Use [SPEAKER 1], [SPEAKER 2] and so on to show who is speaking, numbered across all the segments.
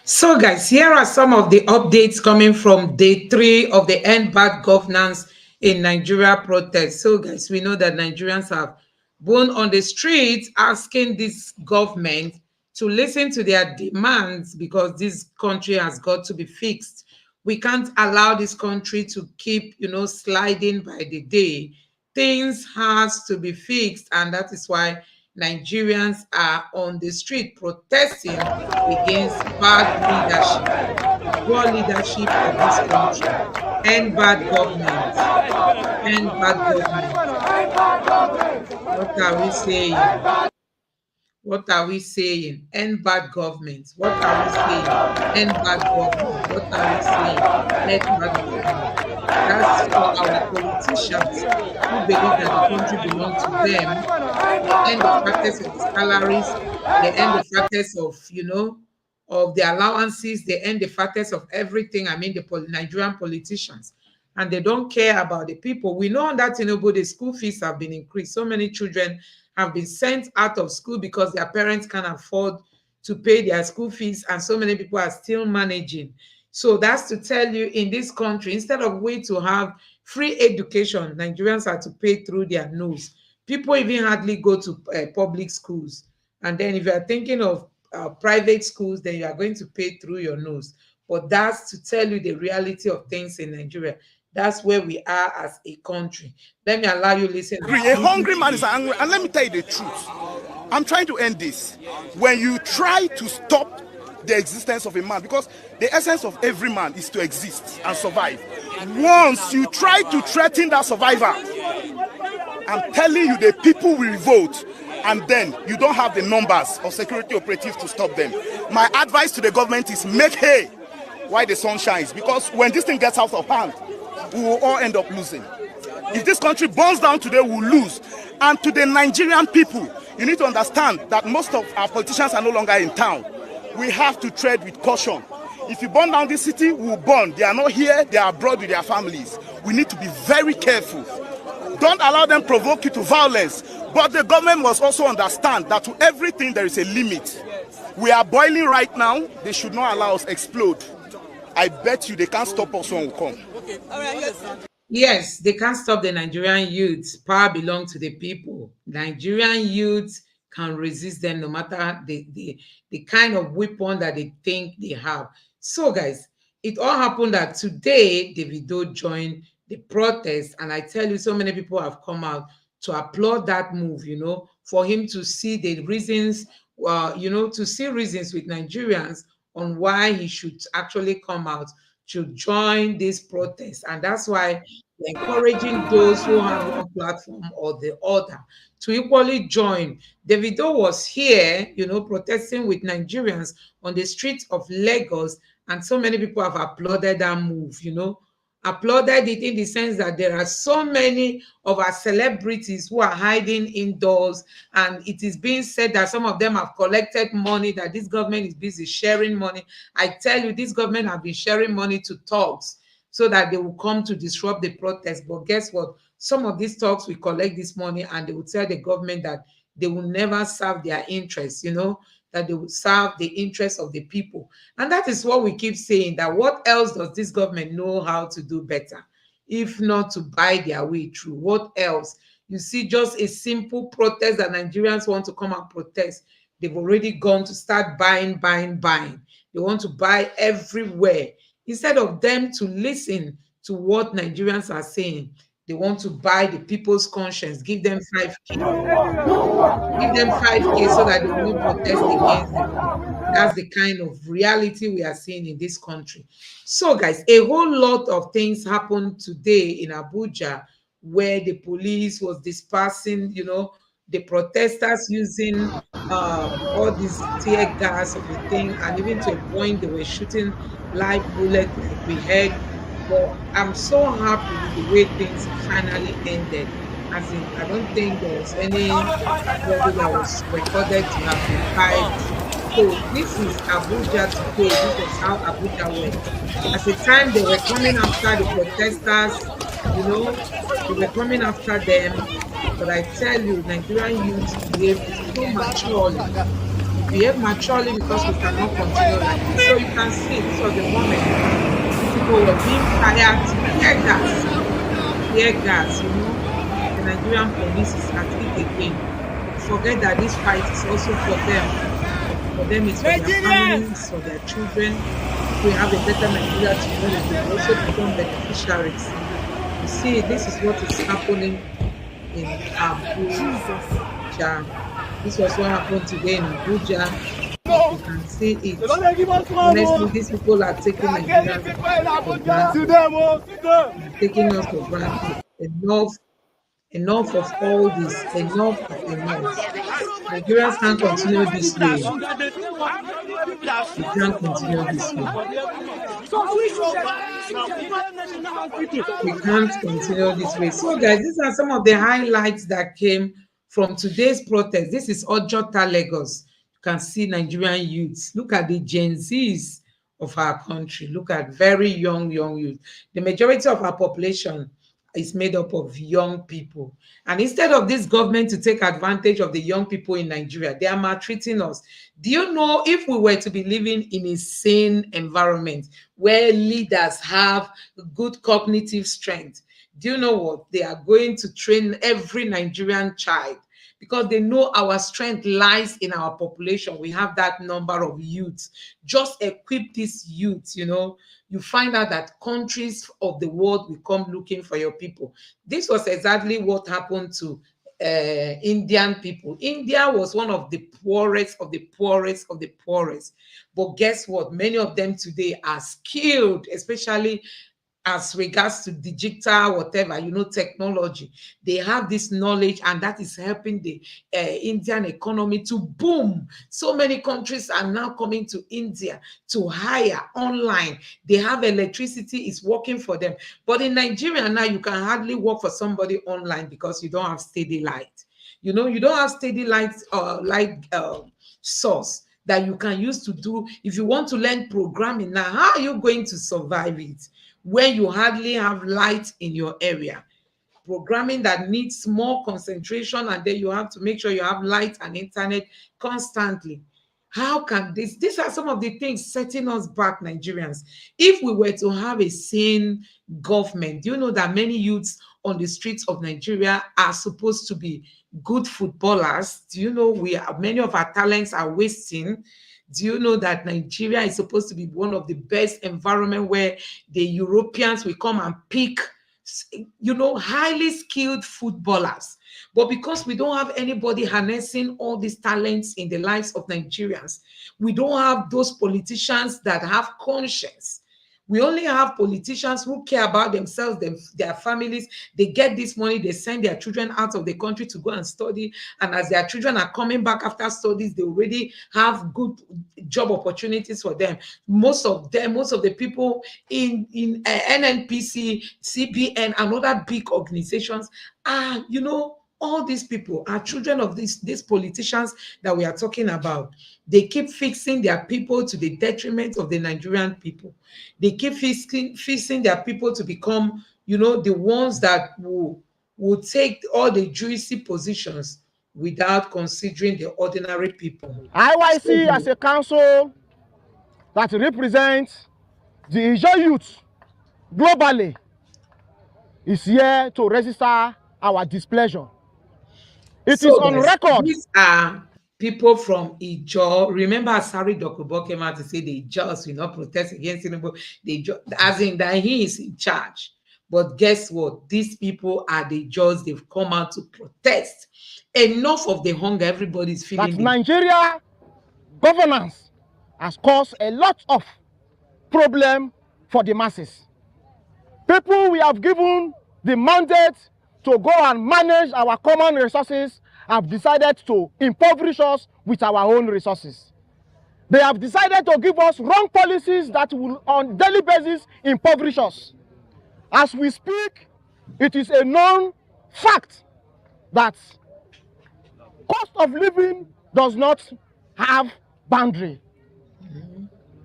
[SPEAKER 1] So, guys, here are some of the updates coming from day three of the End Bad Governance in Nigeria protest. So, guys, we know that Nigerians have been on the streets asking this government to listen to their demands because this country has got to be fixed. We can't allow this country to keep, sliding by the day. Things has to be fixed, and that is why Nigerians are on the street protesting against bad leadership, the poor leadership of this country, and bad government, and bad government. What are we saying? What are we saying? End bad government. What are we saying? End bad government. What are we saying? End bad government. That's for our politicians who believe that the country belongs to them. They end the practice of the salaries, they end the practice of, of the allowances, they end the practice of everything. I mean, the Nigerian politicians. And they don't care about the people. We know that in Obo, the school fees have been increased. So many children have been sent out of school because their parents can't afford to pay their school fees, and so many people are still managing. So that's to tell you, in this country, instead of we to have free education, Nigerians are to pay through their nose. People even hardly go to public schools. And then if you are thinking of private schools, then you are going to pay through your nose. But that's to tell you the reality of things in Nigeria. That's where we are as a country. Let me allow you listen.
[SPEAKER 2] A hungry man is angry. And let me tell you the truth. I'm trying to end this. When you try to stop the existence of a man, because the essence of every man is to exist and survive. Once you try to threaten that survivor, I'm telling you, the people will revolt, and then you don't have the numbers of security operatives to stop them. My advice to the government is make hay while the sun shines, because when this thing gets out of hand, we will all end up losing. If this country burns down today, we'll lose. And to the Nigerian people, you need to understand that most of our politicians are no longer in town. We have to tread with caution. If you burn down this city, we'll burn. They are not here, they are abroad with their families. We need to be very careful. Don't allow them provoke you to violence. But the government must also understand that to everything there is a limit. We are boiling right now. They should not allow us explode. I bet you they can't stop us when we come.
[SPEAKER 3] Okay. All right.
[SPEAKER 1] Yes, they can't stop the Nigerian youth. Power belongs to the people. Nigerian youth can resist them no matter the kind of weapon that they think they have. So, guys, it all happened that today Davido joined the protest, and I tell you, so many people have come out to applaud that move, for him to see the reasons, to see reasons with Nigerians on why he should actually come out to join this protest. And that's why we're encouraging those who have one platform or the other to equally join. Davido was here, protesting with Nigerians on the streets of Lagos, and so many people have applauded that move, applauded it in the sense that there are so many of our celebrities who are hiding indoors, and it is being said that some of them have collected money, that this government is busy sharing money. I tell you, this government have been sharing money to thugs so that they will come to disrupt the protest. But guess what? Some of these thugs will collect this money and they will tell the government that they will never serve their interests, that they will serve the interests of the people. And that is what we keep saying, that what else does this government know how to do better, if not to buy their way through? What else? You see, just a simple protest that Nigerians want to come and protest. They've already gone to start buying. They want to buy everywhere. Instead of them to listen to what Nigerians are saying, they want to buy the people's conscience. Give them 5K. Give them 5K so that they will protest against them. That's the kind of reality we are seeing in this country. So, guys, a whole lot of things happened today in Abuja, where the police was dispersing, the protesters using all this tear gas of the thing, and even to a point they were shooting live bullets like we heard. But I'm so happy with the way things finally ended. As in, I don't think there was any trouble that was recorded to have been filed. So this is Abuja today. This is how Abuja went. At the time they were coming after the protesters, they were coming after them. But I tell you, Nigerian youth behaved so maturely. behave maturely because we cannot continue like this. So you can see this was the moment these people were being fired tear gas, the Nigerian police is at it again. Forget that this fight is also for them. For them, it's for their families, for their children. If we have a better Nigeria tomorrow, they will also become beneficiaries. You see, this is what is happening in Abuja. This was what happened today in Abuja. You can see it. Honestly, these people are taking Nigerians for granted. They're taking us for granted. Enough of all this. Enough is enough. Nigerians can't continue this way. We can't continue this way. We can't continue this way. So, guys, these are some of the highlights that came from today's protest. This is Ojota, Lagos. You can see Nigerian youths. Look at the Gen Zs of our country. Look at very young youth. The majority of our population is made up of young people. And instead of this government to take advantage of the young people in Nigeria, they are maltreating us. Do you know, if we were to be living in a sane environment where leaders have good cognitive strength, do you know what? They are going to train every Nigerian child because they know our strength lies in our population. We have that number of youths. Just equip these youths, you find out that countries of the world will come looking for your people. This was exactly what happened to Indian people. India was one of the poorest of the poorest of the poorest. But guess what? Many of them today are skilled, especially as regards to digital, whatever, technology. They have this knowledge, and that is helping the Indian economy to boom. So many countries are now coming to India to hire online. They have electricity, is working for them. But in Nigeria now, you can hardly work for somebody online because you don't have steady light. You don't have steady light source that you can use to do. If you want to learn programming now, how are you going to survive it when you hardly have light in your area? Programming that needs more concentration, and then you have to make sure you have light and internet constantly. How can these are some of the things setting us back, Nigerians. If we were to have a sane government, do you know that many youths on the streets of Nigeria are supposed to be good footballers? Do you know many of our talents are wasting? Do you know that Nigeria is supposed to be one of the best environment where the Europeans will come and pick highly skilled footballers? But because we don't have anybody harnessing all these talents in the lives of Nigerians, we don't have those politicians that have conscience. We only have politicians who care about themselves, their families. They get this money, they send their children out of the country to go and study. And as their children are coming back after studies, they already have good job opportunities for them. Most of the people in NNPC, CBN, and other big organizations are, all these people are children of these politicians that we are talking about. They keep fixing their people to the detriment of the Nigerian people. They keep fixing their people to become, the ones that will take all the juicy positions without considering the ordinary people.
[SPEAKER 3] IYC as a council that represents the Ijaw youth globally is here to register our displeasure. It is on record.
[SPEAKER 1] These are people from Ijaw. Remember, Asari Dokubo came out to say the Ijaws will not protest against anybody. As in that he is in charge. But guess what? These people are the Ijaws. They've come out to protest. Enough of the hunger everybody's feeling.
[SPEAKER 3] That Nigeria governance has caused a lot of problem for the masses. People we have given the mandate to go and manage our common resources have decided to impoverish us with our own resources. They have decided to give us wrong policies that will on daily basis impoverish us. As we speak, it is a known fact that cost of living does not have boundary.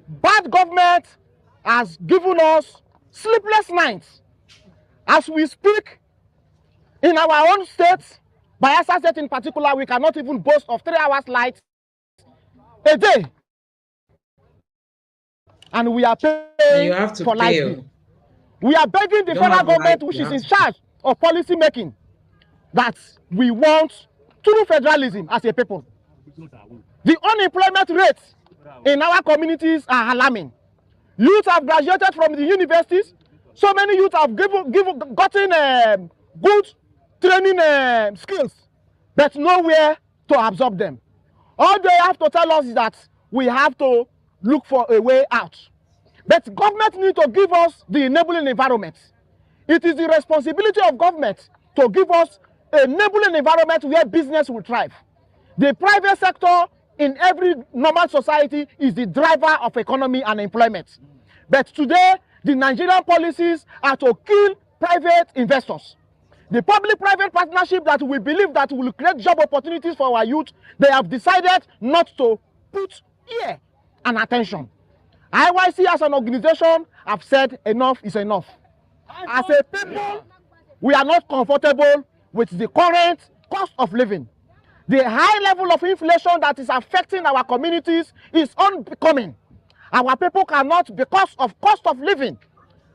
[SPEAKER 3] Bad government has given us sleepless nights. As we speak, in our own state, Bayelsa State in particular, we cannot even boast of 3 hours light a day, and we are
[SPEAKER 1] And you
[SPEAKER 3] paying
[SPEAKER 1] have to
[SPEAKER 3] for light
[SPEAKER 1] pay.
[SPEAKER 3] bill. We are begging the
[SPEAKER 1] You don't
[SPEAKER 3] federal
[SPEAKER 1] have light,
[SPEAKER 3] government, which
[SPEAKER 1] you
[SPEAKER 3] is
[SPEAKER 1] have
[SPEAKER 3] in
[SPEAKER 1] to
[SPEAKER 3] charge of policy making, that we want true federalism as a people. The unemployment rates in our communities are alarming. Youth have graduated from the universities. So many youth have gotten good training skills, but nowhere to absorb them. All they have to tell us is that we have to look for a way out. But government need to give us the enabling environment. It is the responsibility of government to give us an enabling environment where business will thrive. The private sector in every normal society is the driver of economy and employment. But today, the Nigerian policies are to kill private investors. The public-private partnership that we believe that will create job opportunities for our youth, they have decided not to put ear and attention. IYC as an organization have said enough is enough. As a people, we are not comfortable with the current cost of living. The high level of inflation that is affecting our communities is unbecoming. Our people cannot, because of cost of living,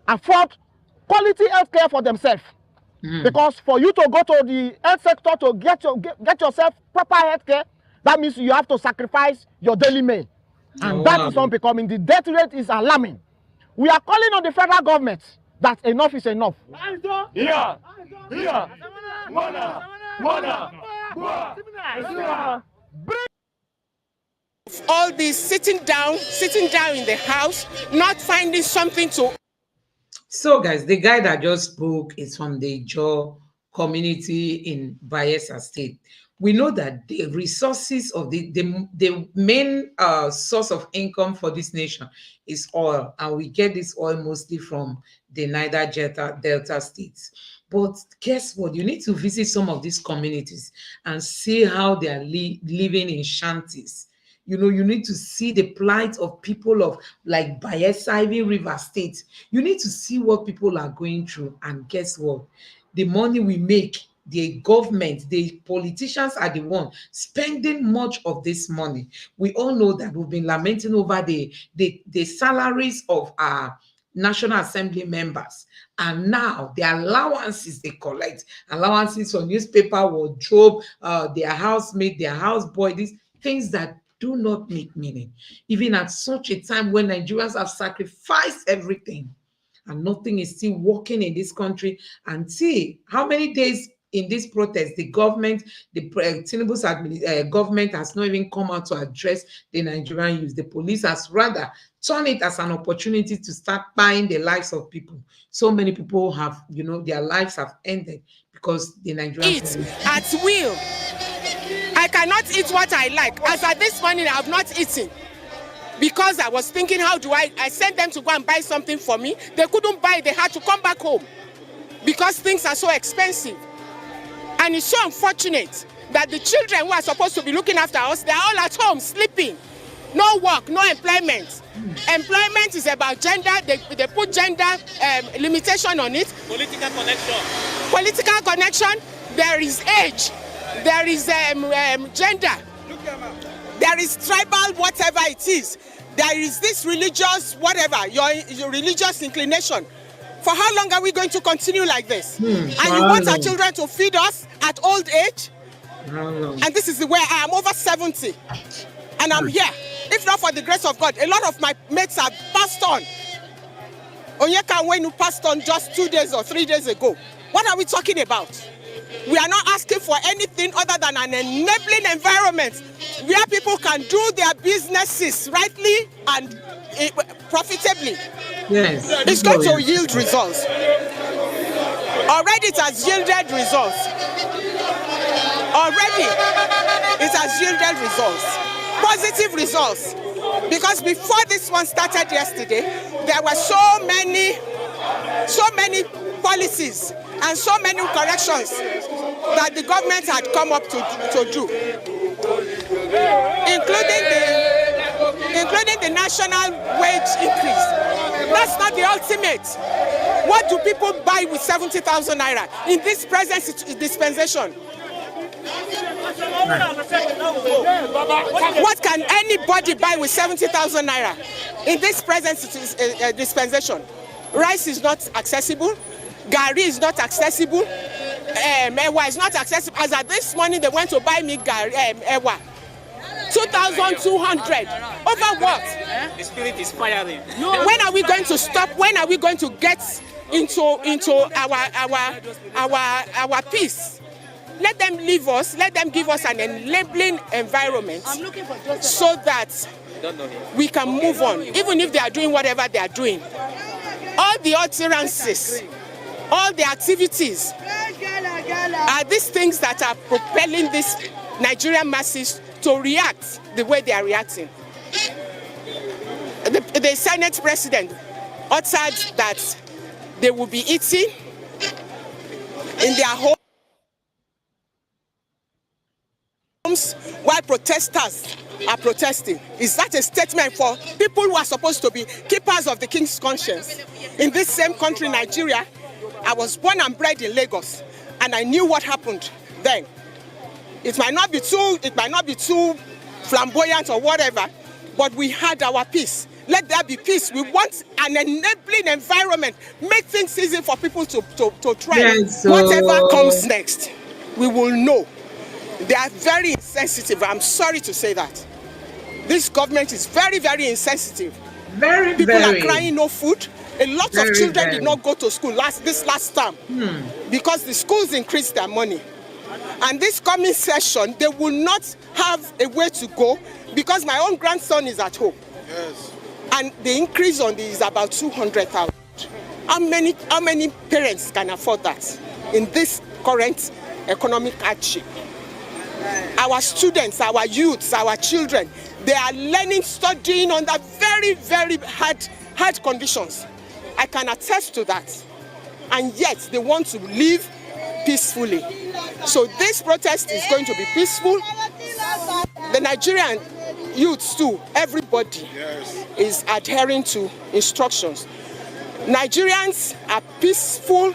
[SPEAKER 3] afford quality health care for themselves. Because for you to go to the health sector to get yourself proper health care, that means you have to sacrifice your daily meal. And that is unbecoming. The death rate is alarming. We are calling on the federal government that enough is enough.
[SPEAKER 4] All this sitting down in the house, not finding something to.
[SPEAKER 1] So, guys, the guy that just spoke is from the Jaw community in Bayelsa State. We know that the resources of the main source of income for this nation is oil, and we get this oil mostly from the Niger Delta states. But guess what? You need to visit some of these communities and see how they are living in shanties. You know, you need to see the plight of people of like Bayelsa, even River State. You need to see what people are going through. And guess what? The money we make, the government, the politicians are the one spending much of this money. We all know that we've been lamenting over the salaries of our National Assembly members, and now the allowances they collect, allowances for newspaper, wardrobe, their housemate, their houseboy, these things that do not make meaning, even at such a time when Nigerians have sacrificed everything and nothing is still working in this country. And see how many days in this protest, the government, the Tinubu's government has not even come out to address the Nigerian youth. The police has rather turned it as an opportunity to start buying the lives of people. So many people have, you know, their lives have ended because the Nigerian
[SPEAKER 4] Eat at will. I cannot eat what I like. As at this morning, I have not eaten because I was thinking, how do I sent them to go and buy something for me. They couldn't buy. They had to come back home because things are so expensive. And it's so unfortunate that the children who are supposed to be looking after us, they're all at home sleeping. No work, no employment. Employment is about gender. They put gender limitation on it.
[SPEAKER 5] Political connection.
[SPEAKER 4] Political connection. There is age. There is gender. There is tribal, whatever it is. There is this religious, whatever, your religious inclination. For how long are we going to continue like this? And you want our children to feed us at old age? And this is where I am over 70. And I'm here. If not for the grace of God, a lot of my mates have passed on. Onyeka Nwenu passed on just 2 days or 3 days ago. What are we talking about? We are not asking for anything other than an enabling environment where people can do their businesses rightly and profitably.
[SPEAKER 1] Yes.
[SPEAKER 4] It's going to yield results. Already it has yielded results. Already it has yielded results. Positive results. Because before this one started yesterday, there were so many policies and so many corrections that the government had come up to do, including the national wage increase. That's not the ultimate. What do people buy with 70,000 naira in this present dispensation? What can anybody buy with 70,000 naira in this present dispensation? Rice is not accessible. Gari is not accessible. Ewa is not accessible. As at this morning, they went to buy me gari, ewa. 2,200. Over what?
[SPEAKER 5] The spirit is firing.
[SPEAKER 4] When are we going to stop? When are we going to get into our peace? Let them leave us. Let them give us an enabling environment so that we can move on, even if they are doing whatever they are doing. All the utterances, all the activities are these things that are propelling this Nigerian masses to react the way they are reacting. The Senate president uttered that they will be eating in their homes while protesters are protesting. Is that a statement for people who are supposed to be keepers of the king's conscience? In this same country, Nigeria, I was born and bred in Lagos, and I knew what happened then. It might not be too flamboyant or whatever, but we had our peace. Let there be peace. We want an enabling environment. Make things easy for people to try.
[SPEAKER 1] Yes, so
[SPEAKER 4] whatever comes next, we will know. They are very insensitive. I'm sorry to say that. This government is very, very insensitive. People are crying no food. A lot of children did not go to school this last term because the schools increased their money. And this coming session, they will not have a way to go because my own grandson is at home.
[SPEAKER 2] Yes.
[SPEAKER 4] And the increase on this is about 200,000. How many parents can afford that in this current economic hardship? Our students, our youths, our children, they are learning, studying under very, very hard conditions. I can attest to that. And yet they want to live peacefully. So this protest is going to be peaceful. The Nigerian youths too, everybody is adhering to instructions. Nigerians are peaceful,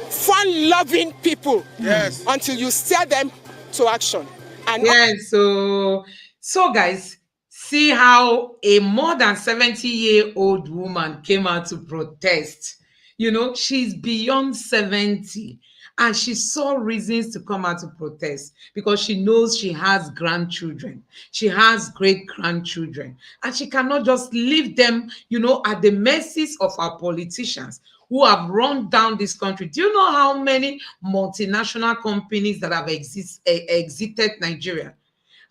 [SPEAKER 4] fun-loving people until you steer them to action. And
[SPEAKER 1] so guys, see how a more than 70-year-old woman came out to protest. You know, she's beyond 70. And she saw reasons to come out to protest because she knows she has grandchildren. She has great-grandchildren. And she cannot just leave them, you know, at the mercies of our politicians who have run down this country. Do you know how many multinational companies that have exited Nigeria?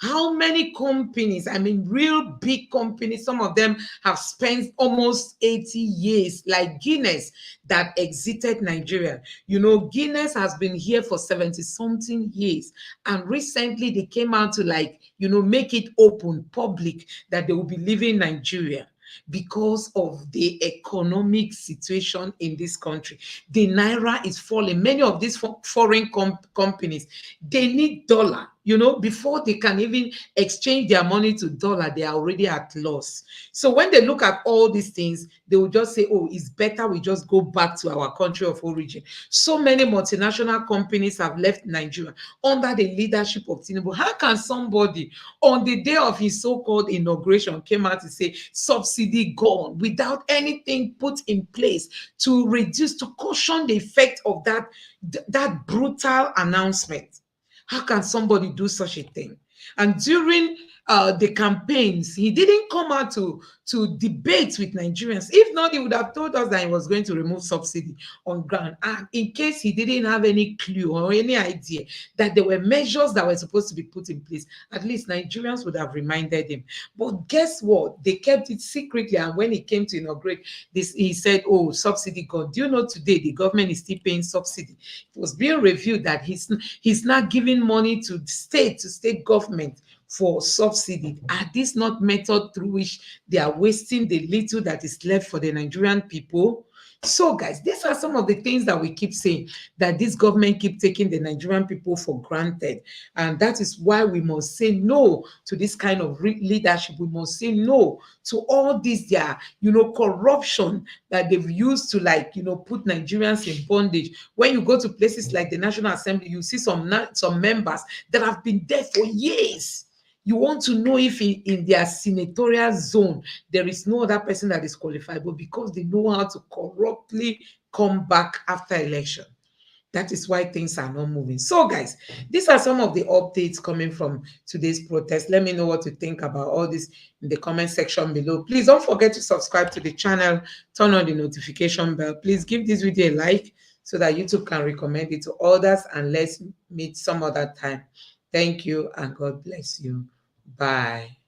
[SPEAKER 1] How many companies, I mean, real big companies, some of them have spent almost 80 years, like Guinness, that exited Nigeria. You know, Guinness has been here for 70-something years. And recently they came out to, like, you know, make it open, public, that they will be leaving Nigeria because of the economic situation in this country. The naira is falling. Many of these foreign companies, they need dollar. You know, before they can even exchange their money to dollar, they are already at loss. So when they look at all these things, they will just say, oh, it's better we just go back to our country of origin. So many multinational companies have left Nigeria under the leadership of Tinubu. How can somebody on the day of his so-called inauguration came out to say subsidy gone without anything put in place to reduce, to caution the effect of that brutal announcement? How can somebody do such a thing? And during the campaigns, he didn't come out to debate with Nigerians. If not, he would have told us that he was going to remove subsidy on ground. And in case he didn't have any clue or any idea that there were measures that were supposed to be put in place, at least Nigerians would have reminded him. But guess what? They kept it secretly. And when he came to inaugurate this, he said, oh, subsidy gone. Do you know today the government is still paying subsidy? It was being reviewed that he's not giving money to state government for subsidy. Are these not methods through which they are wasting the little that is left for the Nigerian people? So, guys, these are some of the things that we keep saying, that this government keep taking the Nigerian people for granted. And that is why we must say no to this kind of leadership. We must say no to all this, their, corruption that they've used to, like, put Nigerians in bondage. When you go to places like the National Assembly, you see some members that have been there for years. You want to know if in their senatorial zone there is no other person that is qualified, but because they know how to corruptly come back after election. That is why things are not moving. So, guys, these are some of the updates coming from today's protest. Let me know what you think about all this in the comment section below. Please don't forget to subscribe to the channel, turn on the notification bell. Please give this video a like so that YouTube can recommend it to others, and let's meet some other time. Thank you and God bless you. Bye.